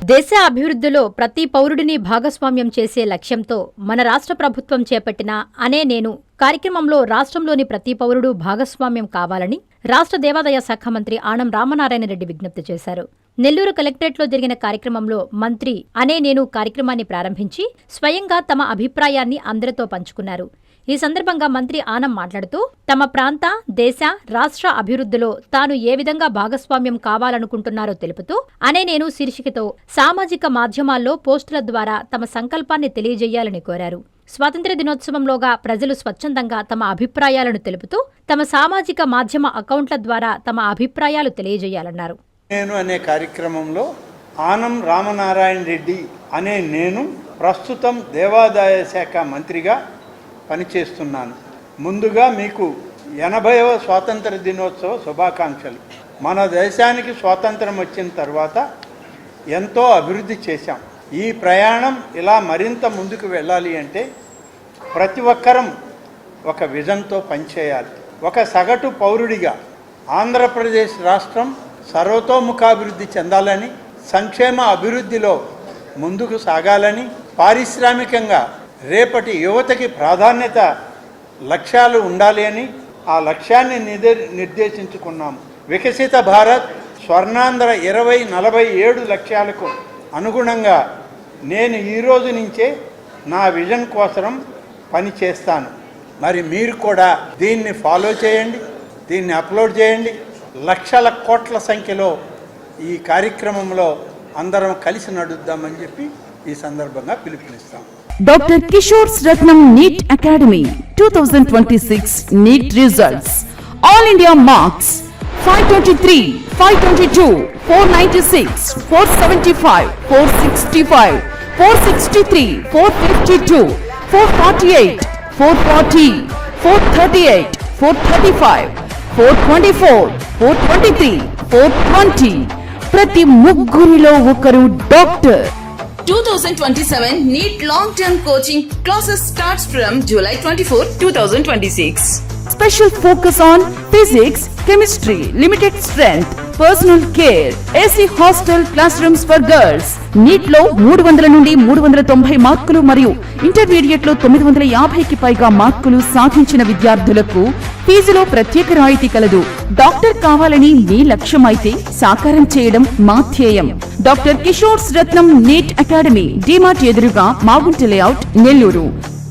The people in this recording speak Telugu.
దేశ అభివృద్ధిలో ప్రతి పౌరుడిని భాగస్వామ్యం చేసే లక్ష్యంతో మన రాష్ట్ర ప్రభుత్వం చేపట్టిన అనే నేను కార్యక్రమంలో రాష్ట్రంలోని ప్రతి పౌరుడు భాగస్వామ్యం కావాలని రాష్ట్ర దేవాదాయ శాఖ మంత్రి ఆనం రామనారాయణ రెడ్డి విజ్ఞప్తి చేశారు. నెల్లూరు కలెక్టరేట్లో జరిగిన కార్యక్రమంలో మంత్రి అనే నేను కార్యక్రమాన్ని ప్రారంభించి స్వయంగా తమ అభిప్రాయాన్ని అందరితో పంచుకున్నారు. ఈ సందర్భంగా మంత్రి ఆనం మాట్లాడుతూ తమ ప్రాంత, దేశ, రాష్ట్ర అభివృద్ధిలో తాను ఏ విధంగా భాగస్వామ్యం కావాలనుకుంటున్నారో తెలుపుతూ అనే నేను శీర్షికతో సామాజిక మాధ్యమాల్లో పోస్టుల ద్వారా తమ సంకల్పాన్ని తెలియజేయాలని కోరారు. స్వాతంత్ర్య దినోత్సవంలోగా ప్రజలు స్వచ్ఛందంగా తమ అభిప్రాయాలను తెలుపుతూ తమ సామాజిక మాధ్యమ అకౌంట్ల ద్వారా తమ అభిప్రాయాలు తెలియజేయాలన్నారు. నేను అనే కార్యక్రమంలో ఆనం రామనారాయణ రెడ్డి అనే నేను ప్రస్తుతం దేవాదాయ శాఖ మంత్రిగా పనిచేస్తున్నాను. ముందుగా మీకు 80వ స్వాతంత్ర దినోత్సవ శుభాకాంక్షలు. మన దేశానికి స్వాతంత్రం వచ్చిన తర్వాత ఎంతో అభివృద్ధి చేశాం. ఈ ప్రయాణం ఇలా మరింత ముందుకు వెళ్ళాలి అంటే ప్రతి ఒక్కరం ఒక విజన్తో పనిచేయాలి. ఒక సగటు పౌరుడిగా ఆంధ్రప్రదేశ్ రాష్ట్రం సర్వతోముఖాభివృద్ధి చెందాలని, సంక్షేమ అభివృద్ధిలో ముందుకు సాగాలని, పారిశ్రామికంగా రేపటి యువతకి ప్రాధాన్యత లక్ష్యాలు ఉండాలి అని ఆ లక్ష్యాన్ని నిర్దేశించుకున్నాము. వికసిత భారత్, స్వర్ణాంధ్ర 2047 లక్ష్యాలకు అనుగుణంగా నేను ఈ రోజు నుంచే నా విజన్ కోసం పని చేస్తాను. మరి మీరు కూడా దీన్ని ఫాలో చేయండి, దీన్ని అప్లోడ్ చేయండి. లక్షల కోట్ల సంఖ్యలో ఈ కార్యక్రమంలో అందరం కలిసి నడుద్దామని చెప్పి ఈ సందర్భంగా పిలుపునిస్తాం. Dr. Kishore's Ratnam NEET Academy 2026 NEET results. All India marks 523, 522, 496, 475, 465, 463, 452, 448, 440, 438, 435, 424, 423, 420. ప్రతి ముగ్గురిలో ఒకరు doctor. 2027 NEET long-term coaching classes starts from July 24, 2026. Special focus on physics, chemistry, limited strength, personal care, AC hostel classrooms for girls. NEET లో 300 నుండి 390 మార్కులు మరియు ఇంటర్మీడియట్ లో 950కి పైగా మార్కులు సాధించిన విద్యార్థులకు ఫీజులో ప్రత్యేక రాయితీ కలదు. డాక్టర్ కావాలని మీ లక్ష్యమైతే సాకారం చేయడం మా ధ్యేయం. డాక్టర్ కిషోర్స్ రత్నం NEET అకాడమీ, డిమార్ట్ ఎదురుగా, మాగుంట లేఅవుట్, నెల్లూరు.